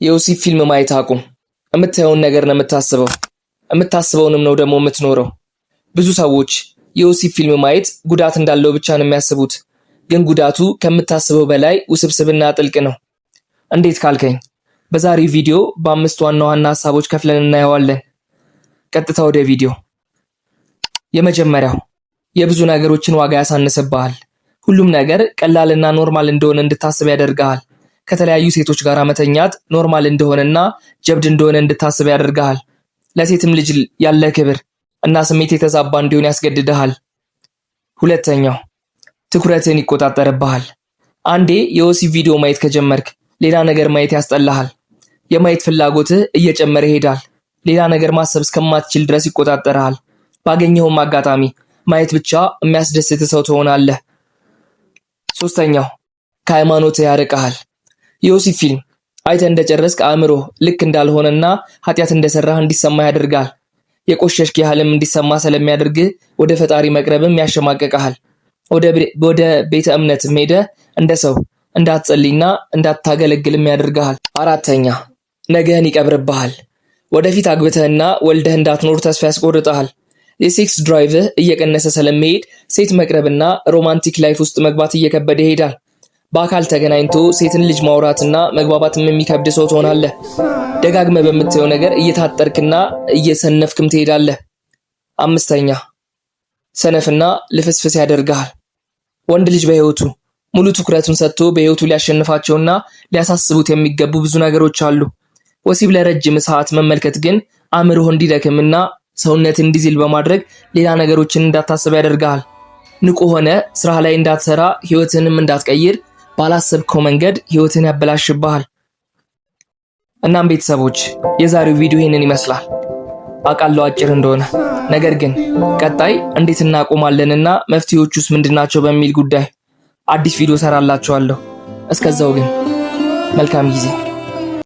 የወሲብ ፊልም ማየት አቁም። የምታየውን ነገር ነው የምታስበው፣ የምታስበውንም ነው ደግሞ የምትኖረው። ብዙ ሰዎች የወሲብ ፊልም ማየት ጉዳት እንዳለው ብቻ ነው የሚያስቡት፣ ግን ጉዳቱ ከምታስበው በላይ ውስብስብና ጥልቅ ነው። እንዴት ካልከኝ በዛሬው ቪዲዮ በአምስት ዋና ዋና ሐሳቦች ከፍለን እናየዋለን። ቀጥታ ወደ ቪዲዮ። የመጀመሪያው የብዙ ነገሮችን ዋጋ ያሳንስብሃል። ሁሉም ነገር ቀላልና ኖርማል እንደሆነ እንድታስብ ያደርጋል። ከተለያዩ ሴቶች ጋር መተኛት ኖርማል እንደሆነና ጀብድ እንደሆነ እንድታስብ ያደርጋል። ለሴትም ልጅ ያለ ክብር እና ስሜት የተዛባ እንዲሆን ያስገድድሃል። ሁለተኛው ትኩረትን ይቆጣጠርብሃል። አንዴ የወሲብ ቪዲዮ ማየት ከጀመርክ ሌላ ነገር ማየት ያስጠላሃል። የማየት ፍላጎትህ እየጨመረ ይሄዳል። ሌላ ነገር ማሰብ እስከማትችል ድረስ ይቆጣጠርሃል። ባገኘውም አጋጣሚ ማየት ብቻ የሚያስደስት ሰው ትሆናለህ። ሶስተኛው ከሃይማኖትህ ያርቅሃል። የወሲብ ፊልም አይተህ እንደጨረስክ አእምሮ ልክ እንዳልሆነና ኃጢአት እንደሰራህ እንዲሰማ ያደርጋል። የቆሸሽክ ያህልም እንዲሰማ ስለሚያደርግህ ወደ ፈጣሪ መቅረብም ያሸማቀቅሃል። ወደ ቤተ እምነትም ሄደህ እንደ ሰው እንዳትጸልይና እንዳታገለግልም ያደርግሃል። አራተኛ ነገህን ይቀብርብሃል። ወደፊት አግብተህና ወልደህ እንዳትኖር ተስፋ ያስቆርጥሃል። የሴክስ ድራይቭህ እየቀነሰ ስለሚሄድ ሴት መቅረብና ሮማንቲክ ላይፍ ውስጥ መግባት እየከበደ ይሄዳል። በአካል ተገናኝቶ ሴትን ልጅ ማውራትና መግባባትም የሚከብድ ሰው ትሆናለህ። ደጋግመህ በምታየው ነገር እየታጠርክና እየሰነፍክም ትሄዳለህ። አምስተኛ ሰነፍና ልፍስፍስ ያደርግሃል። ወንድ ልጅ በህይወቱ ሙሉ ትኩረቱን ሰጥቶ በህይወቱ ሊያሸንፋቸውና ሊያሳስቡት የሚገቡ ብዙ ነገሮች አሉ። ወሲብ ለረጅም ሰዓት መመልከት ግን አእምሮህ እንዲደክምና ሰውነት እንዲዝል በማድረግ ሌላ ነገሮችን እንዳታስብ ያደርግሃል። ንቁ ሆነ ስራ ላይ እንዳትሰራ፣ ህይወትንም እንዳትቀይር ባላሰብከው መንገድ ህይወትን ያበላሽብሃል። እናም ቤተሰቦች የዛሬው ቪዲዮ ይሄንን ይመስላል። አውቃለሁ አጭር እንደሆነ፣ ነገር ግን ቀጣይ እንዴት እናቆማለንና መፍትሄዎቹስ ምንድናቸው በሚል ጉዳይ አዲስ ቪዲዮ ሰራላችኋለሁ። እስከዛው ግን መልካም ጊዜ